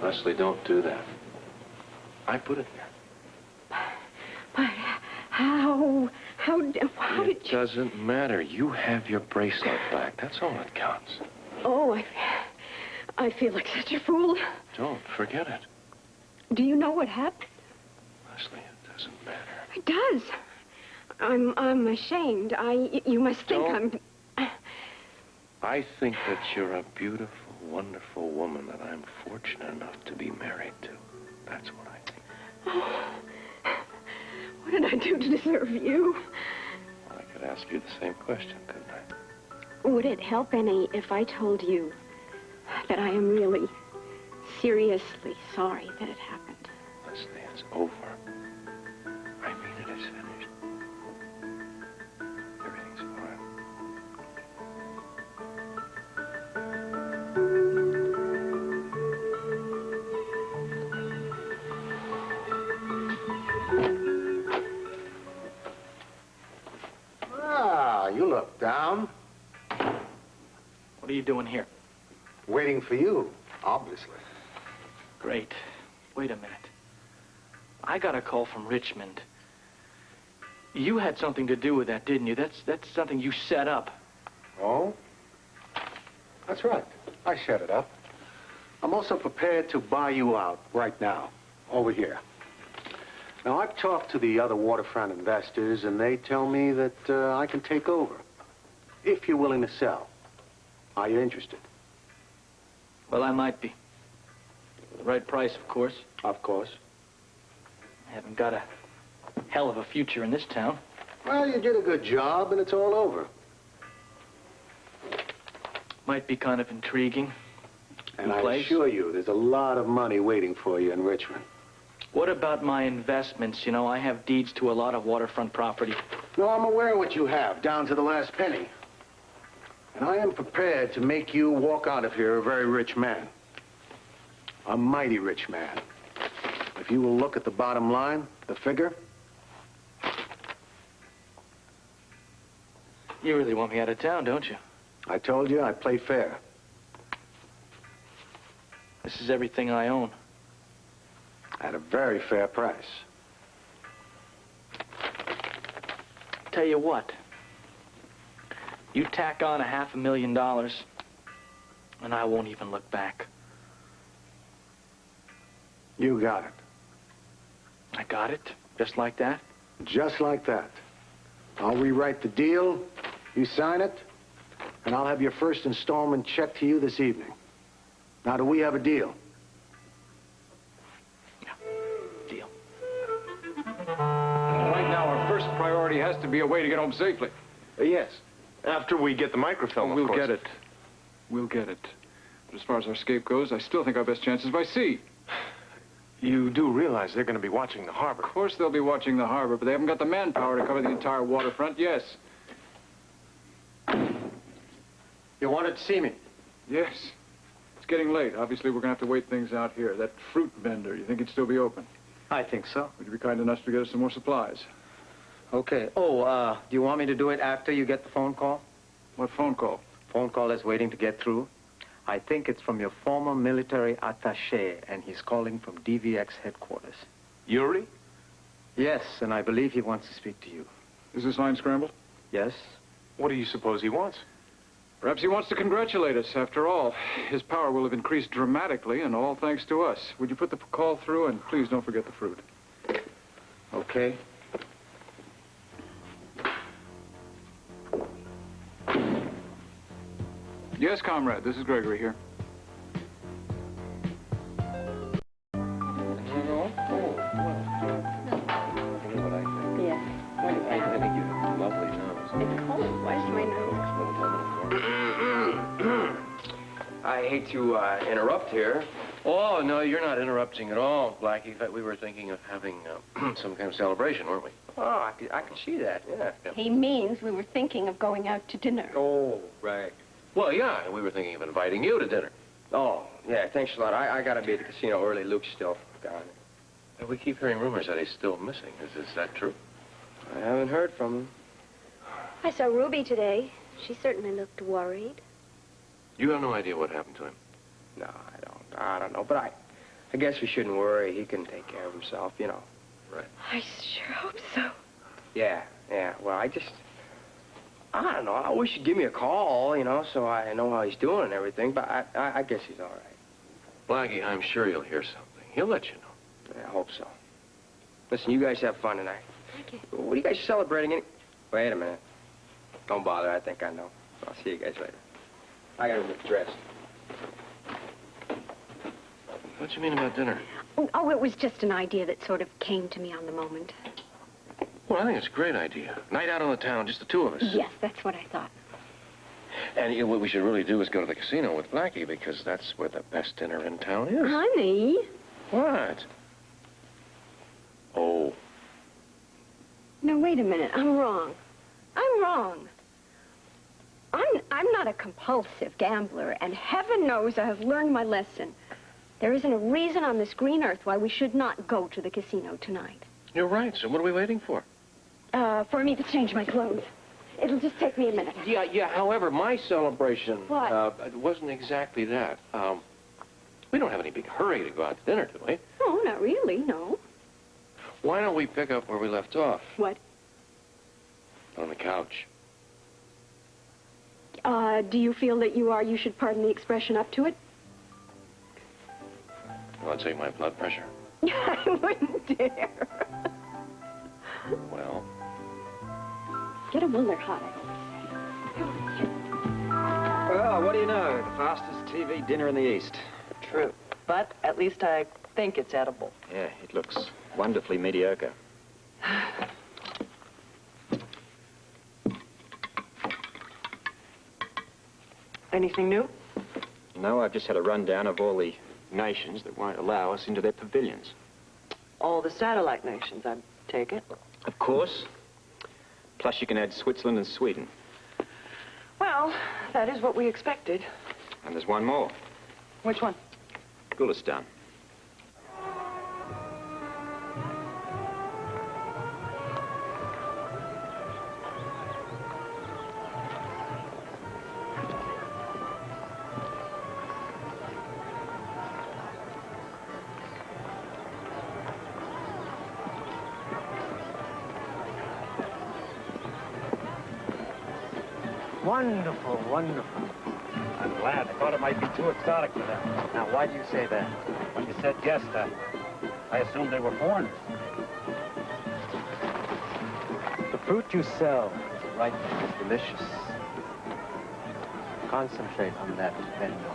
Lesley, don't do that. I put it there. But how did you... It doesn't matter. You have your bracelet back. That's all that counts. Oh, I feel like such a fool. Don't forget it. Do you know what happened? Lesley, it doesn't matter. It does. I'm ashamed. You must think I think that you're a beautiful, wonderful woman that I'm fortunate enough to be married to. That's what I think. Oh, what did I do to deserve you? Well, I could ask you the same question, couldn't I? Would it help any if I told you that I am really, seriously sorry that it happened? Lesley, it's over. I mean, it is finished. Everything's fine. Ah, you look down. What are you doing here? Waiting for you, obviously. Great. Wait a minute. I got a call from Richmond. You had something to do with that, didn't you? That's something you set up. Oh? That's right. I set it up. I'm also prepared to buy you out right now, over here. Now, I've talked to the other waterfront investors, and they tell me that I can take over, if you're willing to sell. Are you interested? Well, I might be. The right price, of course. Of course. I haven't got a hell of a future in this town. Well, you did a good job, and it's all over. Might be kind of intriguing. And I assure you, there's a lot of money waiting for you in Richmond. What about my investments? You know, I have deeds to a lot of waterfront property. No, I'm aware of what you have, down to the last penny. And I am prepared to make you walk out of here a very rich man. A mighty rich man. If you will look at the bottom line, the figure. You really want me out of town, don't you? I told you I play fair. This is everything I own. At a very fair price. Tell you what. You tack on $500,000, and I won't even look back. You got it. I got it? Just like that? Just like that. I'll rewrite the deal, you sign it, and I'll have your first installment check to you this evening. Now, do we have a deal? Yeah, deal. Right now, our first priority has to be a way to get home safely. Yes. After we get the microfilm, We'll of course. get it. We'll get it. But as far as our escape goes, I still think our best chance is by sea. You do realize they're going to be watching the harbor. Of course they'll be watching the harbor, but they haven't got the manpower to cover the entire waterfront. Yes. You wanted to see me? Yes. It's getting late. Obviously, we're going to have to wait things out here. That fruit vendor, you think he'd still be open? I think so. Would you be kind enough to get us some more supplies? Okay. Oh, do you want me to do it after you get the phone call? What phone call? Phone call is waiting to get through. I think it's from your former military attaché, and he's calling from DVX headquarters. Yuri? Yes, and I believe he wants to speak to you. Is this line scrambled? Yes? What do you suppose he wants? Perhaps he wants to congratulate us. After all, his power will have increased dramatically, and all thanks to us. Would you put the call through, and please don't forget the fruit. Okay. Yes, comrade, this is Gregory here. I think you have a lovely nose. It's cold. Why is my nose? I hate to interrupt here. Oh, no, you're not interrupting at all, Blackie. In fact, we were thinking of having some kind of celebration, weren't we? Oh, I can see that, yeah. He means we were thinking of going out to dinner. Oh, right. Well, yeah, we were thinking of inviting you to dinner. Oh, yeah, thanks a lot. I gotta be at the casino early. Luke's still gone. We keep hearing rumors that he's still missing. Is that true? I haven't heard from him. I saw Ruby today. She certainly looked worried. You have no idea what happened to him? No, I don't know. But I guess we shouldn't worry. He can take care of himself, you know. Right. I sure hope so. Yeah. Well, I don't know. I wish you'd give me a call, you know, so I know how he's doing and everything, but I guess he's all right. Blackie, I'm sure you'll hear something. He'll let you know. Yeah, I hope so. Listen, you guys have fun tonight. Okay. What are you guys celebrating? Wait a minute. Don't bother. I think I know. I'll see you guys later. I gotta get dressed. What you mean about dinner? Oh, it was just an idea that sort of came to me on the moment. Well, I think it's a great idea. Night out on the town, just the two of us. Yes, that's what I thought. And what we should really do is go to the casino with Blackie, because that's where the best dinner in town is. Honey. What? Oh. No, wait a minute. I'm wrong. I'm not a compulsive gambler, and heaven knows I have learned my lesson. There isn't a reason on this green earth why we should not go to the casino tonight. You're right, so what are we waiting for? For me to change my clothes. It'll just take me a minute. Yeah, however, my celebration... What? Wasn't exactly that. We don't have any big hurry to go out to dinner, do we? Oh, not really, no. Why don't we pick up where we left off? What? On the couch. Do you feel that you should pardon the expression, up to it? Well, I'd take my blood pressure. I wouldn't dare. Well... Get them when they're hot, I always say. Well, what do you know? The fastest TV dinner in the East. True. But at least I think it's edible. Yeah, it looks wonderfully mediocre. Anything new? No, I've just had a rundown of all the nations that won't allow us into their pavilions. All the satellite nations, I take it. Of course. Plus you can add Switzerland and Sweden. Well, that is what we expected. And there's one more. Which one? Gulistan. Wonderful, wonderful. I'm glad. I thought it might be too exotic for them. Now, why do you say that? When you said guest, I assumed they were foreigners. The fruit you sell is ripe and delicious. Concentrate on that vendor.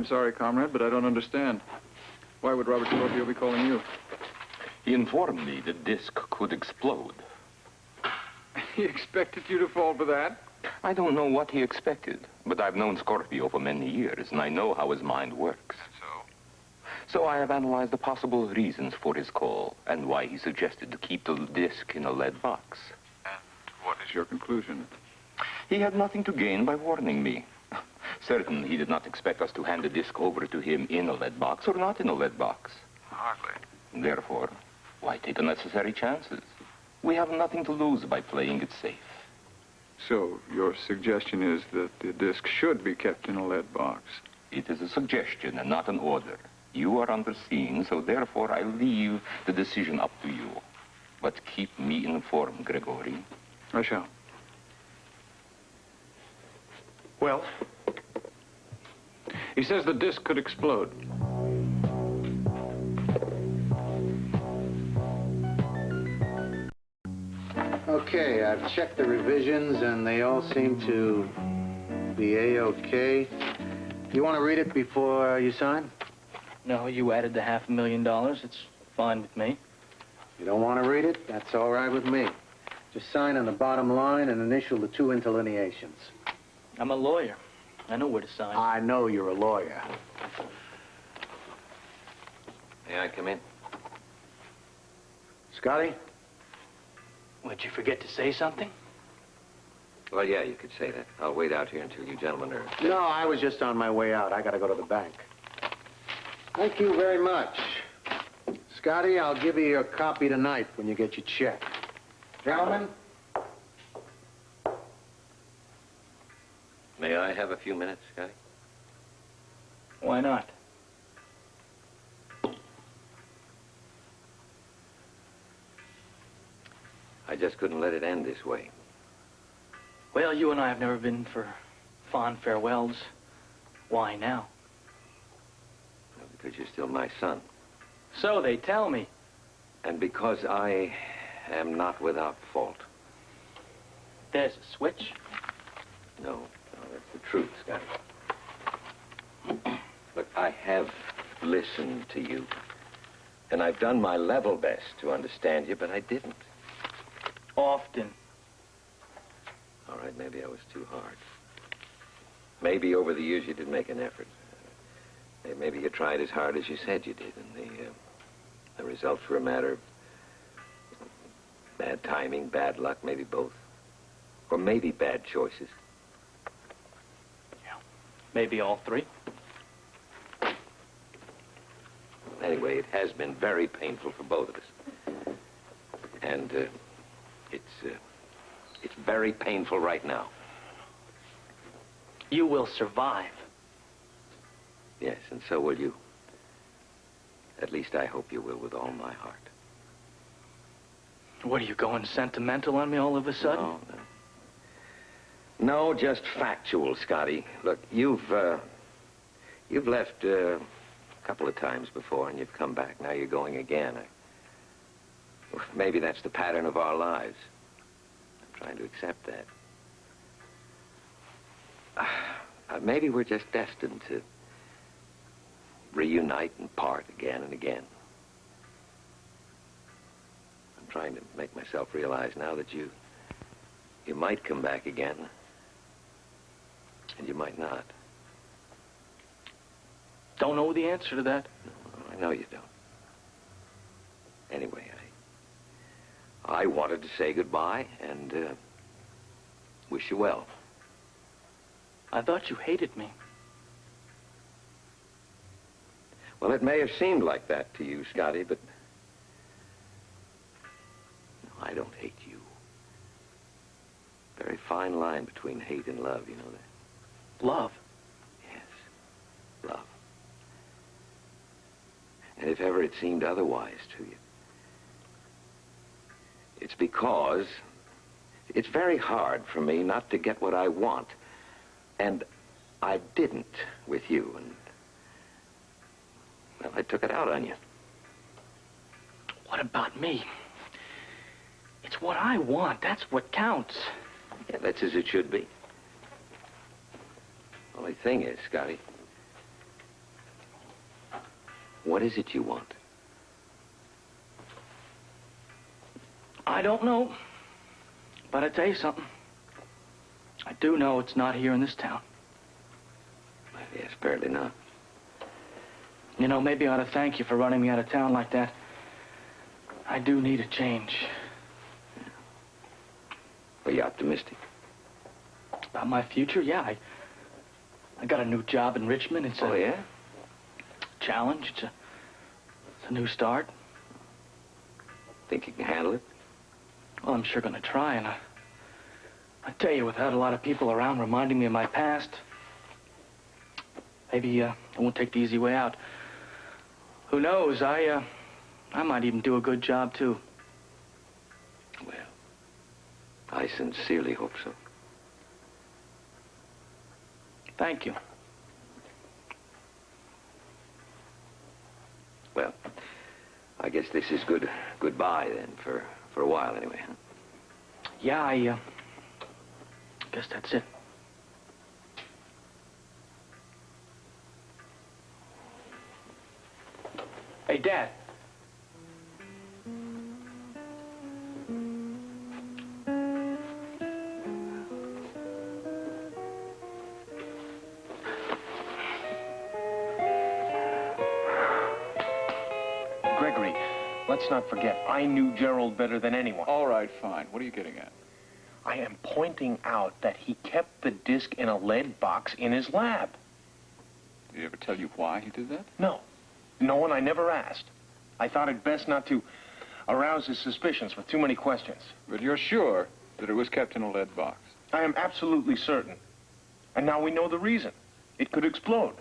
Sorry, comrade, but I don't understand. Why would Robert Scorpio be calling you? He informed me the disc could explode. He expected you to fall for that? I don't know what he expected, but I've known Scorpio for many years, and I know how his mind works. So I have analyzed the possible reasons for his call and why he suggested to keep the disc in a lead box. And what is your conclusion? He had nothing to gain by warning me. Certain he did not expect us to hand the disc over to him in a lead box or not in a lead box. Hardly. Therefore, why take unnecessary chances? We have nothing to lose by playing it safe. So your suggestion is that the disc should be kept in a lead box? It is a suggestion and not an order. You are on the scene, so therefore I leave the decision up to you. But keep me informed, Gregory. I shall. Well? He says the disc could explode. Okay, I've checked the revisions, and they all seem to be A-okay. You want to read it before you sign? No, you added the $500,000. It's fine with me. You don't want to read it? That's all right with me. Just sign on the bottom line and initial the 2 interlineations. I'm a lawyer. I know where to sign. I know you're a lawyer. May I come in? Scotty? Would you forget to say something? Well, yeah, you could say that. I'll wait out here until you gentlemen are... No, I was just on my way out. I got to go to the bank. Thank you very much. Scotty, I'll give you your copy tonight when you get your check. Gentlemen? May I have a few minutes, Scotty? Why not? I just couldn't let it end this way. Well, you and I have never been for fond farewells. Why now? Well, because you're still my son. So they tell me. And because I am not without fault. There's a switch. No, that's the truth, Scotty. Look, I have listened to you. And I've done my level best to understand you, but I didn't. Often. All right, maybe I was too hard. Maybe over the years you did make an effort. Maybe you tried as hard as you said you did, and the results were a matter of bad timing, bad luck, maybe both. Or maybe bad choices. Yeah, maybe all three. Anyway, it has been very painful for both of us. And it's very painful right now. You will survive. Yes, and so will you. At least I hope you will with all my heart. What, are you going sentimental on me all of a sudden? No, no. No, just factual, Scotty. Look, you've left a couple of times before, and you've come back. Now you're going again. Maybe that's the pattern of our lives. I'm trying to accept that. Maybe we're just destined to reunite and part again and again. I'm trying to make myself realize now that you might come back again, and you might not. Don't know the answer to that. No, I know you don't. Anyway, I wanted to say goodbye and wish you well. I thought you hated me. Well, it may have seemed like that to you, Scotty, but no, I don't hate you. Very fine line between hate and love, you know that? Love? Yes, love. And if ever it seemed otherwise to you, it's because it's very hard for me not to get what I want. And I didn't with you, and well, I took it out on you. What about me? It's what I want. That's what counts. Yeah, that's as it should be. Only thing is, Scotty, what is it you want? I don't know. But I tell you something. I do know it's not here in this town. Well, yes, apparently not. You know, maybe I ought to thank you for running me out of town like that. I do need a change. Are you optimistic? About my future? Yeah, I got a new job in Richmond. It's Oh, yeah? challenge. It's a new start. Think you can handle it? Well, I'm sure gonna try, and I tell you, without a lot of people around reminding me of my past, maybe I won't take the easy way out. Who knows? I might even do a good job too. Well, I sincerely hope so. Thank you. Well, I guess this is goodbye then, for a while anyway, huh? Yeah, I guess that's it. Hey, Dad. Gregory, let's not forget, I knew Jerrold better than anyone. All right, fine. What are you getting at? I am pointing out that he kept the disc in a lead box in his lab. Did he ever tell you why he did that? No. No, and I never asked. I thought it best not to arouse his suspicions with too many questions. But you're sure that it was kept in a lead box? I am absolutely certain. And now we know the reason. It could explode.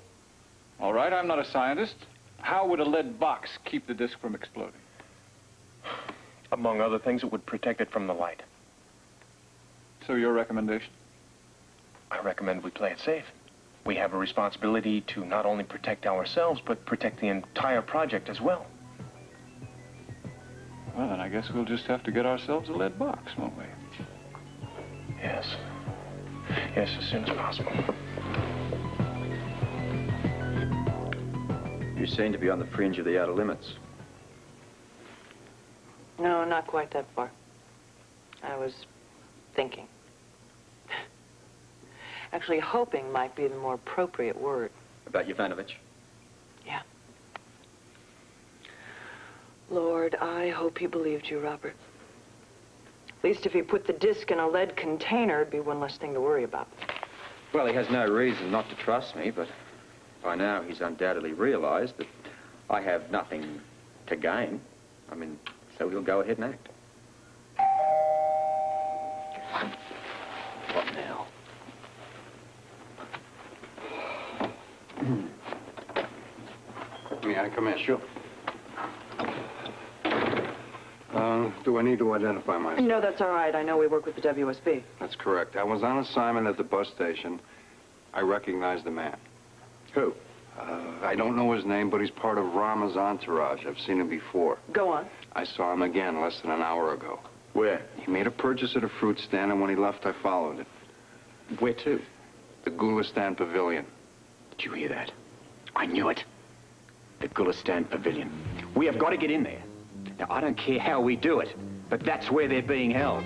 All right, I'm not a scientist. How would a lead box keep the disc from exploding? Among other things, it would protect it from the light. So your recommendation? I recommend we play it safe. We have a responsibility to not only protect ourselves, but protect the entire project as well. Well, then I guess we'll just have to get ourselves a lead box, won't we? Yes. Yes, as soon as possible. You seem to be on the fringe of the outer limits. No, not quite that far. I was thinking. Actually, hoping might be the more appropriate word. About Yovanovitch? Yeah. Lord, I hope he believed you, Robert. At least if he put the disc in a lead container, it'd be one less thing to worry about. Well, he has no reason not to trust me, but by now he's undoubtedly realized that I have nothing to gain. I mean, so he'll go ahead and act. What now? May I come in? Sure. Do I need to identify myself? No, that's all right. I know we work with the WSB. That's correct. I was on assignment at the bus station. I recognized the man. Who? I don't know his name, but he's part of Rama's entourage. I've seen him before. Go on. I saw him again less than an hour ago. Where? He made a purchase at a fruit stand, and when he left, I followed it. Where to? The Gulistan Pavilion. Did you hear that? I knew it. The Gulistan Pavilion. We have got to get in there. Now, I don't care how we do it, but that's where they're being held.